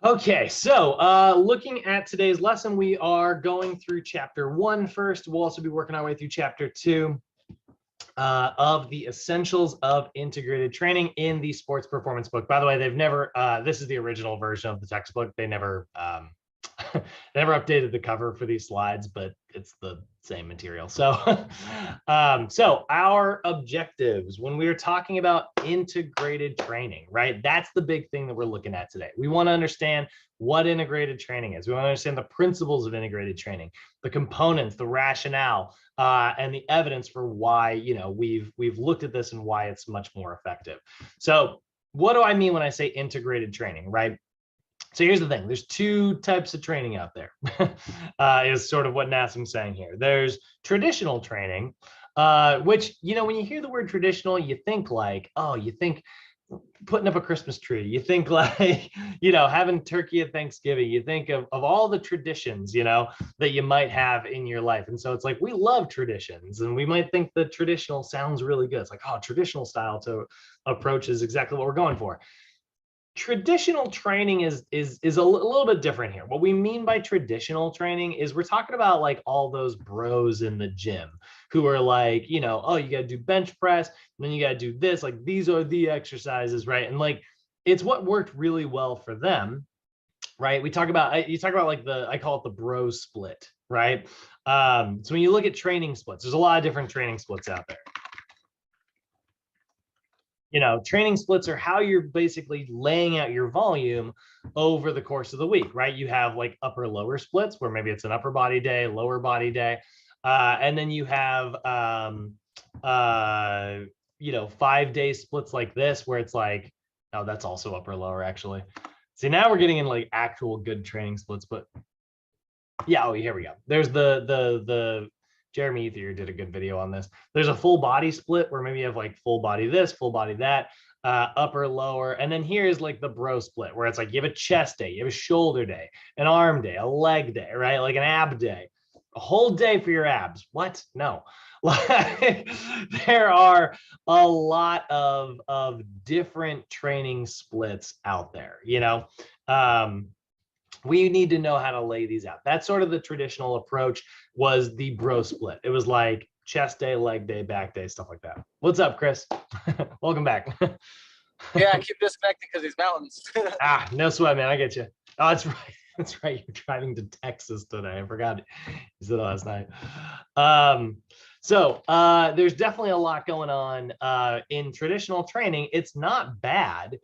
Okay, so looking at today's lesson, we are going through chapter 1 first. We'll also be working our way through chapter 2 of the Essentials of Integrated Training in the Sports Performance book. By the way, they've never, this is the original version of the textbook. They never, never updated the cover for these slides, but it's the same material. So, so our objectives when we are talking about integrated training, right? That's the big thing that we're looking at today. We want to understand what integrated training is. We want to understand the principles of integrated training, the components, the rationale, and the evidence for why, we've looked at this and why it's much more effective. So what do I mean when I say integrated training, right? So here's the thing. There's two types of training out there, is sort of what Nassim's saying here. There's traditional training, which, when you hear the word traditional, you think like, oh, you think putting up a Christmas tree. You think like, having turkey at Thanksgiving. You think of all the traditions, that you might have in your life. And so it's like, we love traditions and we might think the traditional sounds really good. It's like, oh, traditional style to approach is exactly what we're going for. Traditional training is a little bit different here. What we mean by traditional training is we're talking about like all those bros in the gym who are like, oh, you got to do bench press, and then you got to do this, like these are the exercises, right? And like it's what worked really well for them, right? You talk about like I call it the bro split, right? So when you look at training splits, there's a lot of different training splits out there. Training splits are how you're basically laying out your volume over the course of the week, right? You have like upper lower splits where maybe it's an upper body day, lower body day. And then you have, 5-day splits like this, where it's like, oh, that's also upper lower actually. See, now we're getting in like actual good training splits, but yeah, oh, here we go. There's the Jeremy Ethier did a good video on this. There's a full body split where maybe you have like full body this, full body that, upper, lower. And then here's like the bro split where it's like you have a chest day, you have a shoulder day, an arm day, a leg day, right? Like an ab day, a whole day for your abs. What? No. Like there are a lot of different training splits out there, we need to know how to lay these out. That's sort of the traditional approach, was the bro split. It was like chest day, leg day, back day, stuff like that. What's up, Chris? Welcome back. Yeah, I keep disconnecting because these mountains. No sweat, man. I get you. Oh, that's right. That's right. You're driving to Texas today. I forgot you said last night. So there's definitely a lot going on in traditional training. It's not bad.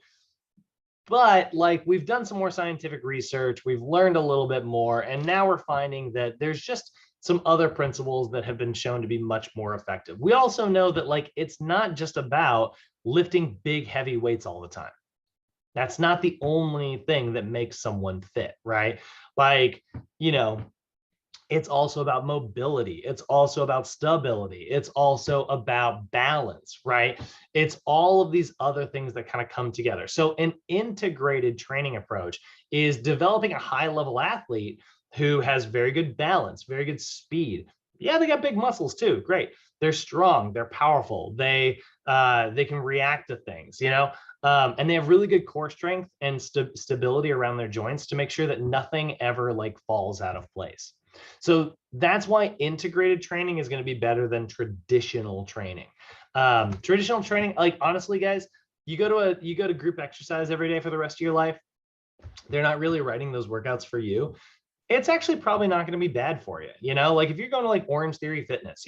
But like we've done some more scientific research, we've learned a little bit more, and now we're finding that there's just some other principles that have been shown to be much more effective. We also know that like it's not just about lifting big heavy weights all the time. That's not the only thing that makes someone fit, right? Like, it's also about mobility. It's also about stability. It's also about balance, right? It's all of these other things that kind of come together. So an integrated training approach is developing a high-level athlete who has very good balance, very good speed. Yeah, they got big muscles too. Great. They're strong. They're powerful. They can react to things, and they have really good core strength and stability around their joints to make sure that nothing ever like falls out of place. So that's why integrated training is going to be better than traditional training. Traditional training, like honestly, guys, you go to group exercise every day for the rest of your life. They're not really writing those workouts for you. It's actually probably not going to be bad for you. Like if you're going to like Orange Theory Fitness,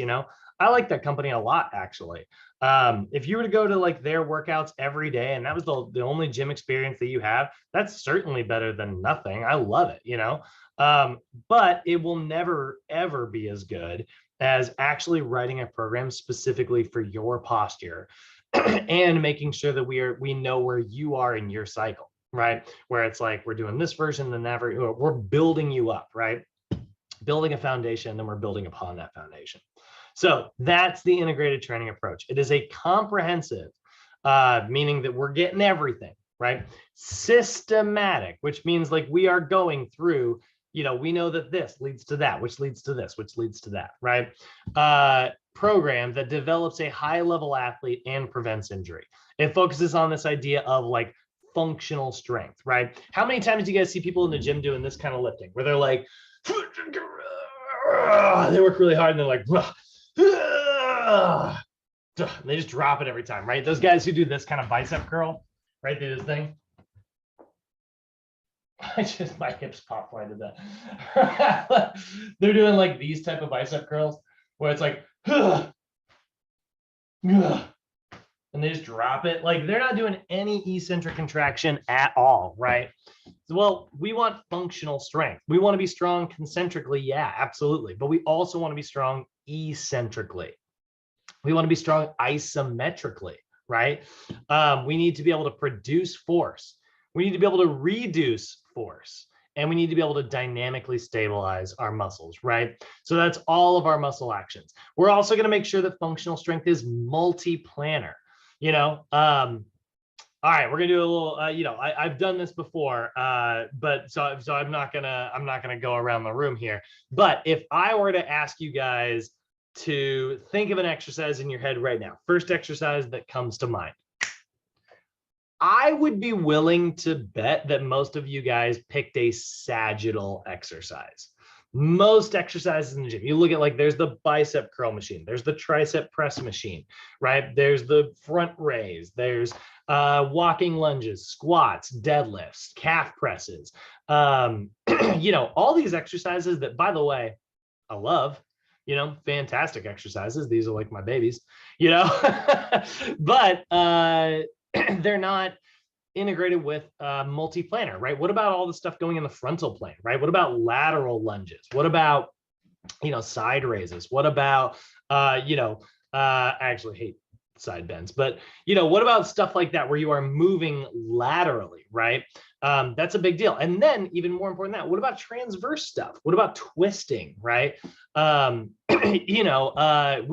I like that company a lot, actually. If you were to go to like their workouts every day and that was the only gym experience that you have, that's certainly better than nothing. I love it, but it will never, ever be as good as actually writing a program specifically for your posture and making sure that we know where you are in your cycle, right? Where it's like, we're doing this version, then that, we're building you up, right? Building a foundation, then we're building upon that foundation. So that's the integrated training approach. It is a comprehensive, meaning that we're getting everything, right? Systematic, which means like we are going through, we know that this leads to that, which leads to this, which leads to that, right? Program that develops a high-level athlete and prevents injury. It focuses on this idea of like functional strength, right? How many times do you guys see people in the gym doing this kind of lifting where they're like, they work really hard and they're like, and they just drop it every time, right? Those guys who do this kind of bicep curl, right? They do this thing. My hips popped when I did that. They're doing like these type of bicep curls where it's like, and they just drop it. Like they're not doing any eccentric contraction at all, right? Well, we want functional strength. We want to be strong concentrically, yeah, absolutely. But we also want to be strong eccentrically. We want to be strong isometrically, right? We need to be able to produce force. We need to be able to reduce force. And we need to be able to dynamically stabilize our muscles, right? So that's all of our muscle actions. We're also going to make sure that functional strength is multi-planar. All right, we're gonna do a little. I've done this before, but so I'm not gonna go around the room here. But if I were to ask you guys to think of an exercise in your head right now, first exercise that comes to mind, I would be willing to bet that most of you guys picked a sagittal exercise. Most exercises in the gym, you look at like there's the bicep curl machine, there's the tricep press machine, right? There's the front raise, there's walking lunges, squats, deadlifts, calf presses, all these exercises that, by the way, I love, fantastic exercises. These are like my babies, but they're not integrated with multi-planar, right? What about all the stuff going in the frontal plane, right? What about lateral lunges? What about, side raises? What about, I actually hate side bends, but, what about stuff like that where you are moving laterally, right? That's a big deal. And then even more important than that, what about transverse stuff? What about twisting, right? We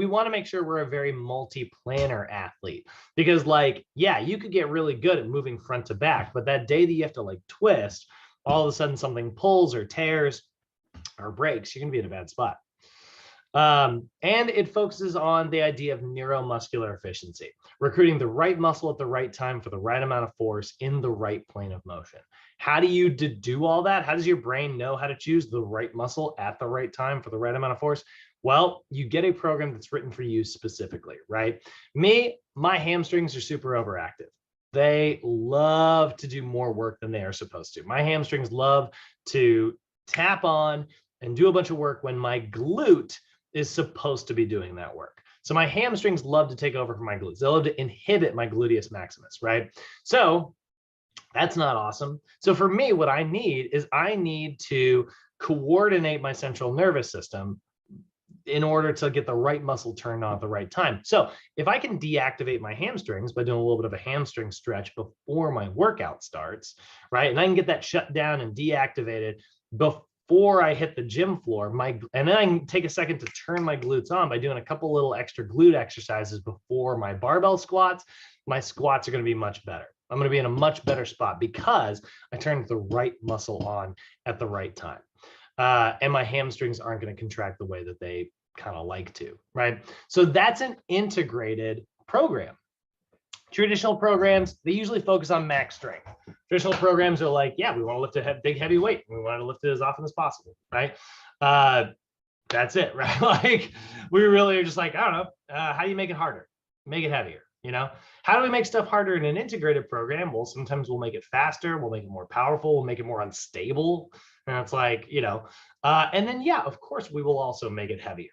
want to make sure we're a very multi-planar athlete because you could get really good at moving front to back, but that day that you have to twist, all of a sudden something pulls or tears or breaks, you're going to be in a bad spot. And it focuses on the idea of neuromuscular efficiency, recruiting the right muscle at the right time for the right amount of force in the right plane of motion. How do you do all that? How does your brain know how to choose the right muscle at the right time for the right amount of force? Well, you get a program that's written for you specifically, right? My hamstrings are super overactive. They love to do more work than they are supposed to. My hamstrings love to tap on and do a bunch of work when my glute is supposed to be doing that work. So my hamstrings love to take over from my glutes. They love to inhibit my gluteus maximus, right? So that's not awesome. So for me, what I need to coordinate my central nervous system in order to get the right muscle turned on at the right time. So if I can deactivate my hamstrings by doing a little bit of a hamstring stretch before my workout starts, right? And I can get that shut down and deactivated before I hit the gym floor, and then I can take a second to turn my glutes on by doing a couple little extra glute exercises before my barbell squats. My squats are going to be much better. I'm going to be in a much better spot because I turned the right muscle on at the right time. And my hamstrings aren't going to contract the way that they kind of like to, right? So that's an integrated program. Traditional programs, they usually focus on max strength. Traditional programs are like, yeah, we want to lift a big, heavy weight. We want to lift it as often as possible, right? That's it, right? We really are just like, I don't know, how do you make it harder? Make it heavier, How do we make stuff harder in an integrated program? Well, sometimes we'll make it faster. We'll make it more powerful. We'll make it more unstable. And it's like, and then, yeah, of course, we will also make it heavier,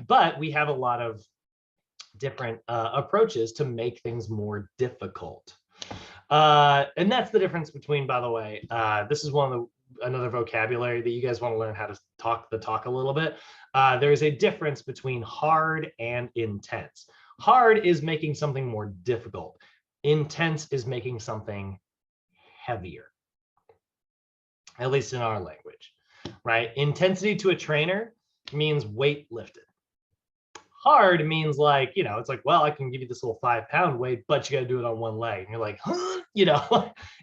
but we have a lot of different approaches to make things more difficult. And that's the difference between, by the way, this is another vocabulary that you guys want to learn how to talk the talk a little bit. There is a difference between hard and intense. Hard is making something more difficult. Intense is making something heavier, at least in our language, right? Intensity to a trainer means weight lifted. Hard means it's like, well, I can give you this little 5-pound weight, but you got to do it on one leg. And you're like, huh?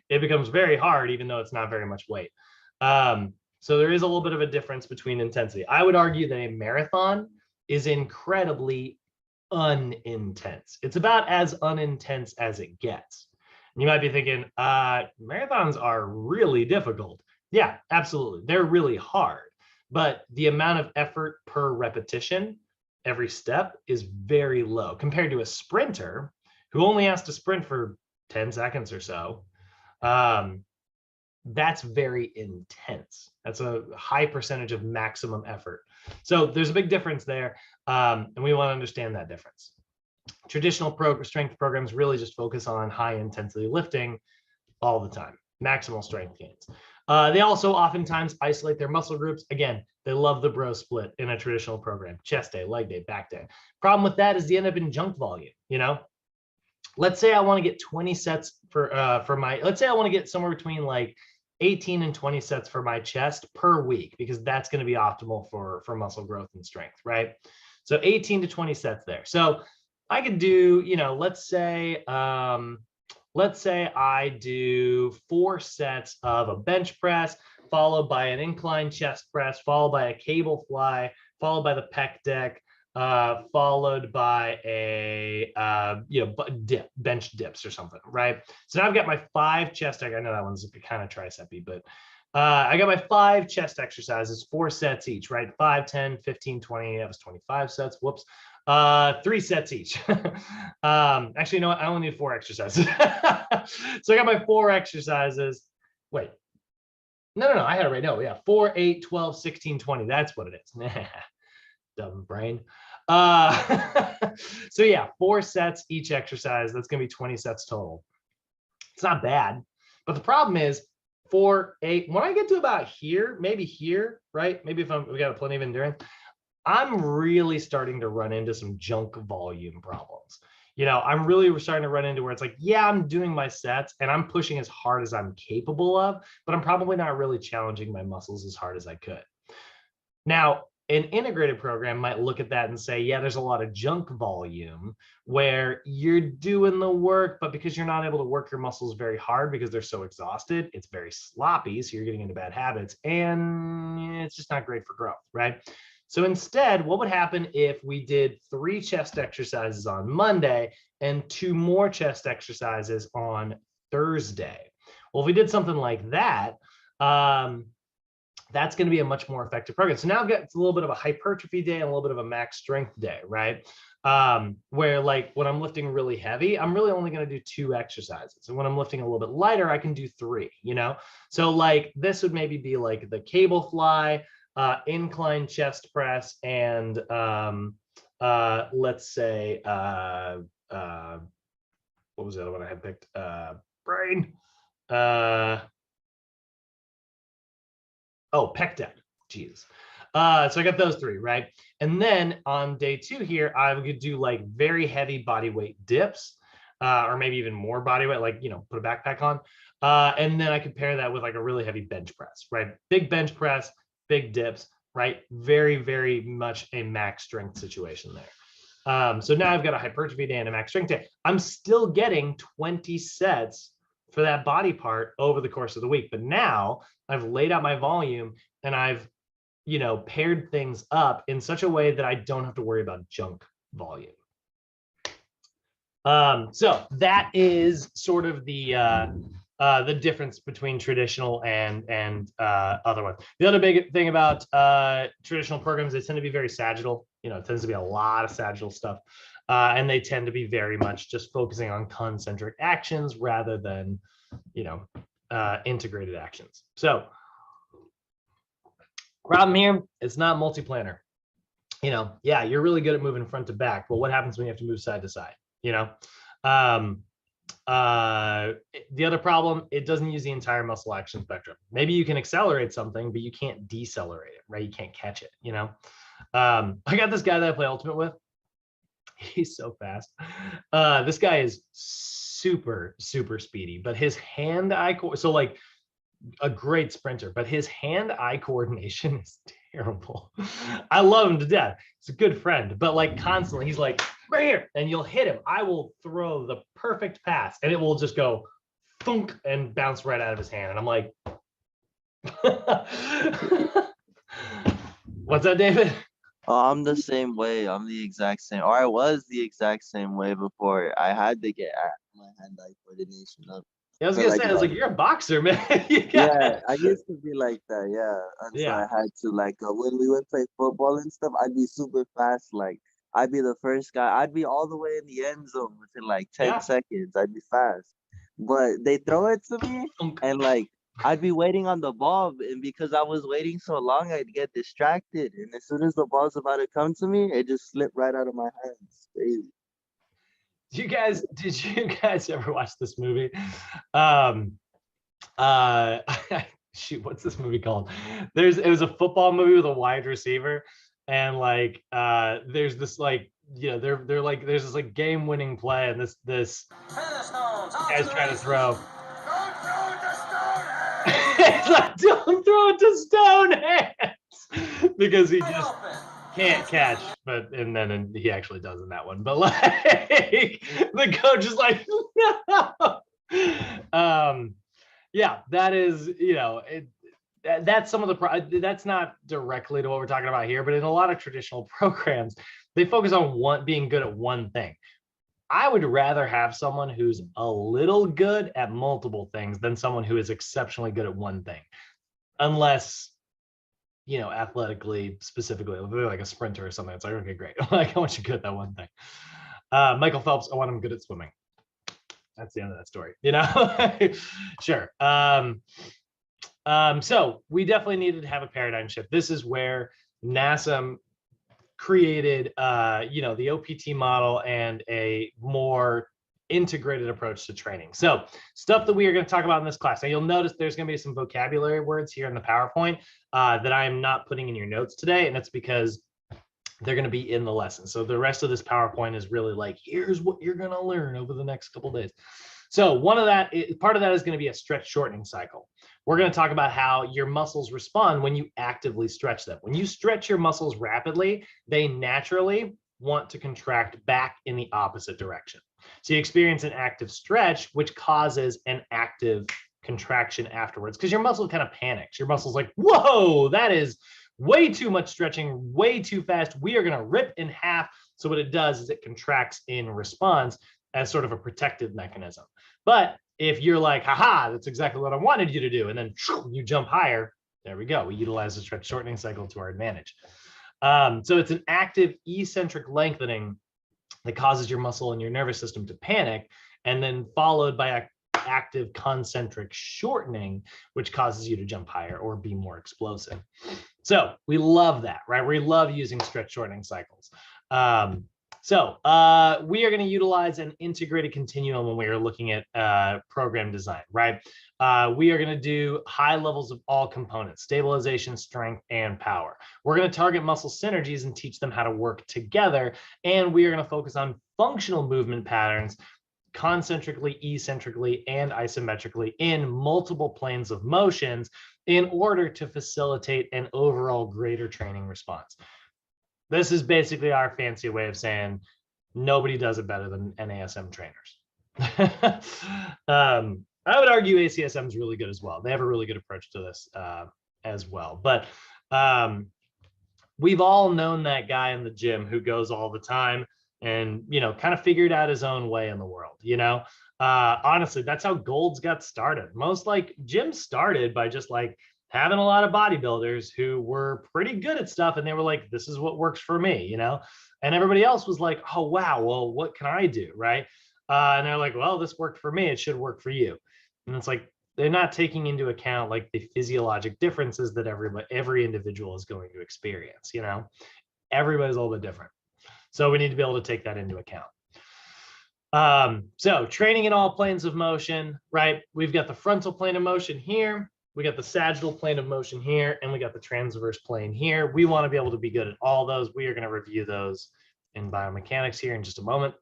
It becomes very hard, even though it's not very much weight. So there is a little bit of a difference between intensity. I would argue that a marathon is incredibly unintense. It's about as unintense as it gets. You might be thinking, marathons are really difficult. Yeah, absolutely. They're really hard, but the amount of effort per repetition, every step, is very low compared to a sprinter who only has to sprint for 10 seconds or so. That's very intense. That's a high percentage of maximum effort. So there's a big difference there, and we want to understand that difference. Traditional strength programs really just focus on high intensity lifting all the time, maximal strength gains. They also oftentimes isolate their muscle groups. Again, they love the bro split in a traditional program: chest day, leg day, back day. Problem with that is they end up in junk volume. Let's say I want to get 20 sets for my. Let's say I want to get somewhere between like 18 and 20 sets for my chest per week, because that's going to be optimal for muscle growth and strength, right? So 18 to 20 sets there. So I could do, let's say I do 4 sets of a bench press, followed by an incline chest press, followed by a cable fly, followed by the pec deck, followed by a bench dips or something, right? So now I've got my 5 chest. I know that one's kind of tricepy, but I got my 5 chest exercises, 4 sets each, right? 5, 10, 15, 20. That was 25 sets. Whoops. 3 sets each. Actually, you know what? I only need 4 exercises. So I got my 4 exercises. Wait. No, I had it right. No, yeah. 4, 8, 12, 16, 20. That's what it is. Dumb brain. So yeah, 4 sets each exercise. That's going to be 20 sets total. It's not bad. But the problem is 4, 8, when I get to about here, maybe here, right? Maybe if we got plenty of endurance, I'm really starting to run into some junk volume problems. I'm really starting to run into where it's like, yeah, I'm doing my sets and I'm pushing as hard as I'm capable of, but I'm probably not really challenging my muscles as hard as I could. Now, an integrated program might look at that and say, yeah, there's a lot of junk volume where you're doing the work, but because you're not able to work your muscles very hard because they're so exhausted, it's very sloppy. So you're getting into bad habits and it's just not great for growth, right? So instead, what would happen if we did 3 chest exercises on Monday and 2 more chest exercises on Thursday? Well, if we did something like that, that's going to be a much more effective program. So now I've got a little bit of a hypertrophy day and a little bit of a max strength day, right? Where like when I'm lifting really heavy, I'm really only going to do 2 exercises. And when I'm lifting a little bit lighter, I can do 3, So like this would maybe be like the cable fly, incline chest press, and let's say, what was the other one I had picked? Brain. Pec deck. Jeez. So I got those 3, right? And then on day 2 here, I would do like very heavy body weight dips, or maybe even more body weight, like, put a backpack on. And then I could pair that with like a really heavy bench press, right? Big bench press, big dips, right? Very, very much a max strength situation there. So now I've got a hypertrophy day and a max strength day. I'm still getting 20 sets for that body part over the course of the week. But now I've laid out my volume and I've, paired things up in such a way that I don't have to worry about junk volume. So that is sort of the difference between traditional and other ones. The other big thing about traditional programs, they tend to be very sagittal. It tends to be a lot of sagittal stuff. And they tend to be very much just focusing on concentric actions rather than, integrated actions. So problem here, it's not multi-planar. Yeah, you're really good at moving front to back, but what happens when you have to move side to side? The other problem, it doesn't use the entire muscle action spectrum. Maybe you can accelerate something, but you can't decelerate it, right? You can't catch it, I got this guy that I play Ultimate with. He's so fast. This guy is super, super speedy, but his hand-eye, so like a great sprinter, but his hand-eye coordination is terrible. I love him to death. He's a good friend, but like constantly he's like, right here, and you'll hit him. I will throw the perfect pass and it will just go thunk and bounce right out of his hand. And I'm like, what's that, David? Oh, I'm the same way. I'm the exact same, or I was the exact same way before I had to get my hand-eye coordination up. I was So gonna like, say, I was like, you're a boxer, man. You yeah, got I used to be like that. Yeah, until I yeah, had to like when we would play football and stuff, I'd be super fast. Like I'd be the first guy. I'd be all the way in the end zone within like 10 yeah. seconds. I'd be fast, but they throw it to me, and like I'd be waiting on the ball, and because I was waiting so long, I'd get distracted. And as soon as the ball's about to come to me, it just slipped right out of my hands. Crazy. Did you guys ever watch this movie? Um, uh, shoot, what's this movie called? It was a football movie with a wide receiver, and like, there's this like, they're like, there's this like game-winning play, and this guy's trying to throw. It's like, don't throw it to stone hands because he just can't catch, but and then he actually does in that one. But like the coach is like, no. Yeah, that is, that's some of that's not directly to what we're talking about here, but in a lot of traditional programs, they focus on being good at one thing. I would rather have someone who's a little good at multiple things than someone who is exceptionally good at one thing, unless athletically, specifically, like a sprinter or something. It's like, okay, great. Like, I want you good at that one thing. Michael Phelps, I want him good at swimming. That's the end of that story, Sure. So we definitely needed to have a paradigm shift. This is where NASA created, the OPT model and a more integrated approach to training. So stuff that we are going to talk about in this class. Now you'll notice there's going to be some vocabulary words here in the PowerPoint that I am not putting in your notes today, and that's because they're going to be in the lesson. So the rest of this PowerPoint is really like, here's what you're going to learn over the next couple of days. So part of that is going to be a stretch shortening cycle. We're going to talk about how your muscles respond when you actively stretch them. When you stretch your muscles rapidly, they naturally want to contract back in the opposite direction. So you experience an active stretch, which causes an active contraction afterwards because your muscle kind of panics. Your muscle's like, whoa, that is way too much stretching, way too fast. We are going to rip in half. So what it does is it contracts in response as sort of a protective mechanism. But if you're like, haha, that's exactly what I wanted you to do, and then you jump higher, there we go. We utilize the stretch shortening cycle to our advantage. So it's an active eccentric lengthening that causes your muscle and your nervous system to panic, and then followed by a active concentric shortening, which causes you to jump higher or be more explosive. So we love that, right? We love using stretch shortening cycles. So we are going to utilize an integrated continuum when we are looking at program design, right? We are going to do high levels of all components: stabilization, strength, and power. We're going to target muscle synergies and teach them how to work together. And we are going to focus on functional movement patterns concentrically, eccentrically, and isometrically in multiple planes of motions in order to facilitate an overall greater training response. This is basically our fancy way of saying nobody does it better than NASM trainers. I would argue ACSM is really good as well. They have a really good approach to this as well. But we've all known that guy in the gym who goes all the time and, kind of figured out his own way in the world, honestly, that's how Golds got started. Most like gyms started by just like having a lot of bodybuilders who were pretty good at stuff. And they were like, this is what works for me, and everybody else was like, oh, wow, well, what can I do? Right. And they're like, well, this worked for me. It should work for you. And it's like, they're not taking into account like the physiologic differences that every individual is going to experience, everybody's a little bit different. So we need to be able to take that into account. So training in all planes of motion, right? We've got the frontal plane of motion here. We got the sagittal plane of motion here, and we got the transverse plane here. We want to be able to be good at all those. We are going to review those in biomechanics here in just a moment.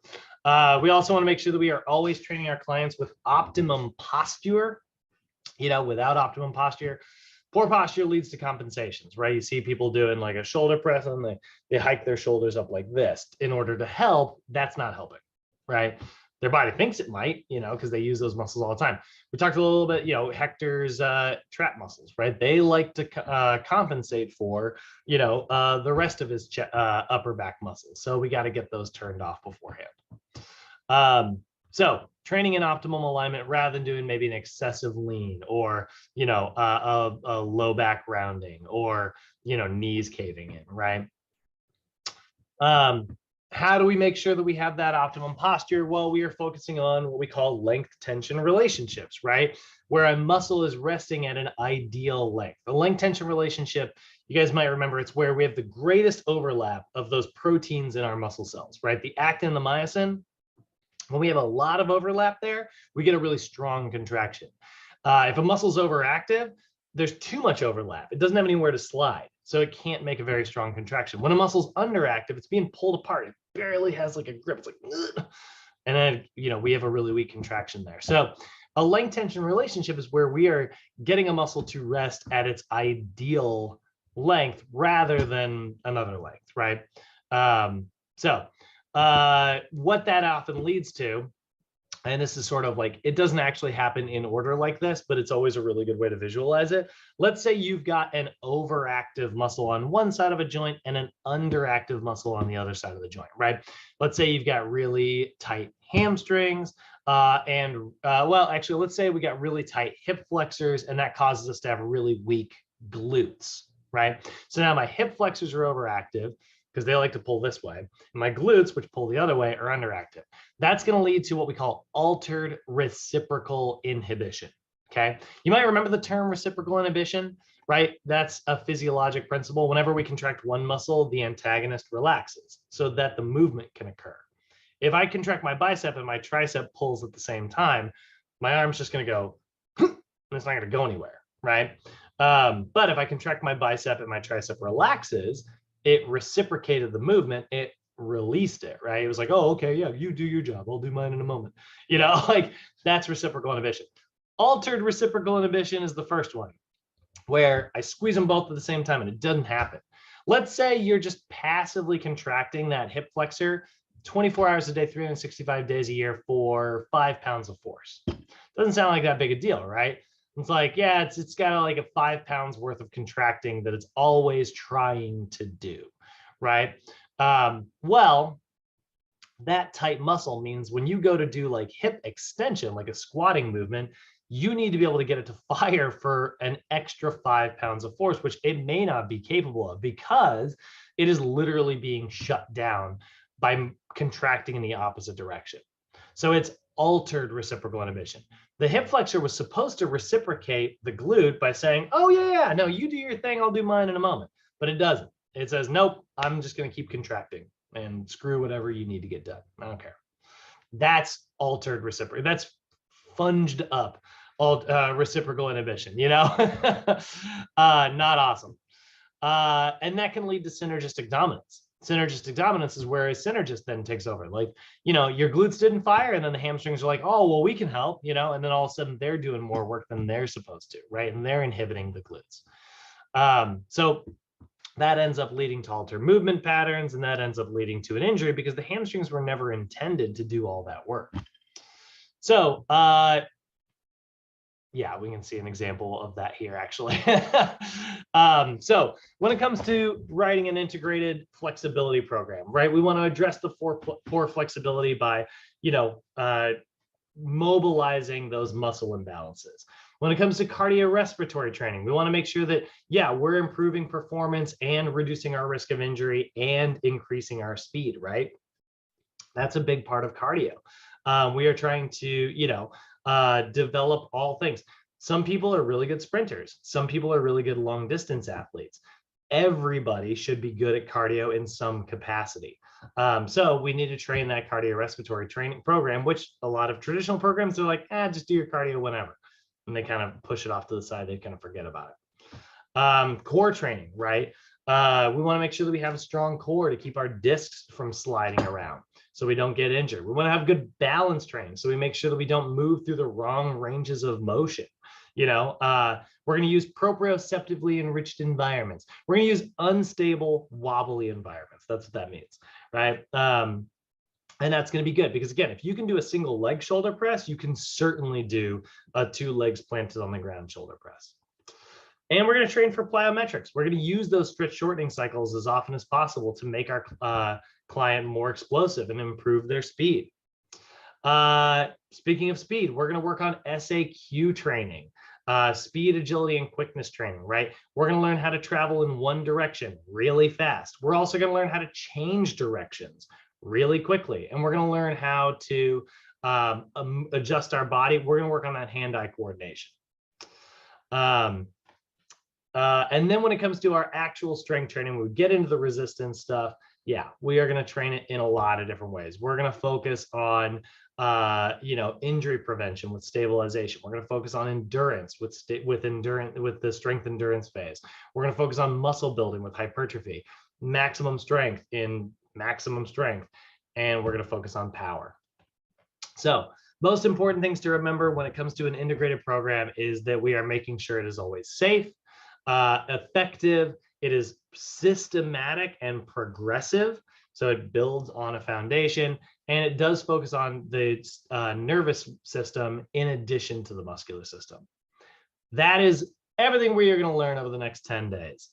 We also want to make sure that we are always training our clients with optimum posture. Without optimum posture, poor posture leads to compensations, right? You see people doing like a shoulder press and they hike their shoulders up like this in order to help. That's not helping, right? their body thinks it might, because they use those muscles all the time. We talked a little bit, Hector's trap muscles, right? They like to compensate for, the rest of his upper back muscles. So we got to get those turned off beforehand. So training in optimal alignment rather than doing maybe an excessive lean or, a low back rounding or, knees caving in, right? How do we make sure that we have that optimum posture? Well, we are focusing on what we call length tension relationships, right? Where a muscle is resting at an ideal length. The length tension relationship, you guys might remember, it's where we have the greatest overlap of those proteins in our muscle cells, right? The actin and the myosin. When we have a lot of overlap there, we get a really strong contraction. If a muscle's overactive, there's too much overlap. It doesn't have anywhere to slide, so it can't make a very strong contraction. When a muscle's underactive, it's being pulled apart. It barely has like a grip. It's like, ugh. And then, we have a really weak contraction there. So a length tension relationship is where we are getting a muscle to rest at its ideal length rather than another length, right? What that often leads to, and this is sort of like, it doesn't actually happen in order like this, but it's always a really good way to visualize it. Let's say you've got an overactive muscle on one side of a joint and an underactive muscle on the other side of the joint, right? Let's say you've got really tight hamstrings let's say we got really tight hip flexors, and that causes us to have really weak glutes, right? So now my hip flexors are overactive because they like to pull this way. And my glutes, which pull the other way, are underactive. That's going to lead to what we call altered reciprocal inhibition, okay? You might remember the term reciprocal inhibition, right? That's a physiologic principle. Whenever we contract one muscle, the antagonist relaxes so that the movement can occur. If I contract my bicep and my tricep pulls at the same time, my arm's just going to go, and it's not going to go anywhere, right? But if I contract my bicep and my tricep relaxes, it reciprocated the movement, it released it, right? It was like, oh, okay, yeah, you do your job, I'll do mine in a moment. Like that's reciprocal inhibition. Altered reciprocal inhibition is the first one, where I squeeze them both at the same time and it doesn't happen. Let's say you're just passively contracting that hip flexor 24 hours a day, 365 days a year for 5 pounds of force. Doesn't sound like that big a deal, right? It's like, yeah, it's got like a 5 pounds worth of contracting that it's always trying to do, right? Well, that tight muscle means when you go to do like hip extension, like a squatting movement, you need to be able to get it to fire for an extra 5 pounds of force, which it may not be capable of because it is literally being shut down by contracting in the opposite direction. So it's altered reciprocal inhibition. The hip flexor was supposed to reciprocate the glute by saying, oh yeah, no, you do your thing, I'll do mine in a moment. But it doesn't. It says, nope, I'm just going to keep contracting and screw whatever you need to get done. I don't care. That's altered reciprocal. That's funged up reciprocal inhibition, not awesome. And that can lead to synergistic dominance. Synergistic dominance is where a synergist then takes over. Like, your glutes didn't fire, and then the hamstrings are like, oh, well, we can help, and then all of a sudden they're doing more work than they're supposed to, right? And they're inhibiting the glutes. So that ends up leading to altered movement patterns, and that ends up leading to an injury because the hamstrings were never intended to do all that work. So, yeah, we can see an example of that here, actually. So when it comes to writing an integrated flexibility program, right, we want to address the poor flexibility by, mobilizing those muscle imbalances. When it comes to cardiorespiratory training, we want to make sure that, yeah, we're improving performance and reducing our risk of injury and increasing our speed, right? That's a big part of cardio. We are trying to, develop all things. Some people are really good sprinters. Some people are really good long distance athletes. Everybody should be good at cardio in some capacity. So we need to train that cardiorespiratory training program, which a lot of traditional programs are like, just do your cardio whenever. And they kind of push it off to the side. They kind of forget about it. Core training, right? We want to make sure that we have a strong core to keep our discs from sliding around so we don't get injured. We want to have good balance training so we make sure that we don't move through the wrong ranges of motion. We're going to use proprioceptively enriched environments. We're going to use unstable, wobbly environments. That's what that means, right? And that's going to be good because, again, if you can do a single leg shoulder press, you can certainly do a 2 legs planted on the ground shoulder press. And we're going to train for plyometrics. We're going to use those stretch shortening cycles as often as possible to make our client more explosive and improve their speed. Speaking of speed, we're going to work on SAQ training, speed, agility, and quickness training, right? We're going to learn how to travel in one direction really fast. We're also going to learn how to change directions really quickly. And we're going to learn how to adjust our body. We're going to work on that hand-eye coordination. And then when it comes to our actual strength training, we get into the resistance stuff. Yeah, we are going to train it in a lot of different ways. We're going to focus on, injury prevention with stabilization. We're going to focus on endurance with the strength endurance phase. We're going to focus on muscle building with hypertrophy, maximum strength in maximum strength, and we're going to focus on power. So most important things to remember when it comes to an integrated program is that we are making sure it is always safe, effective, it is systematic and progressive. So it builds on a foundation, and it does focus on the nervous system in addition to the muscular system. That is everything we are going to learn over the next 10 days.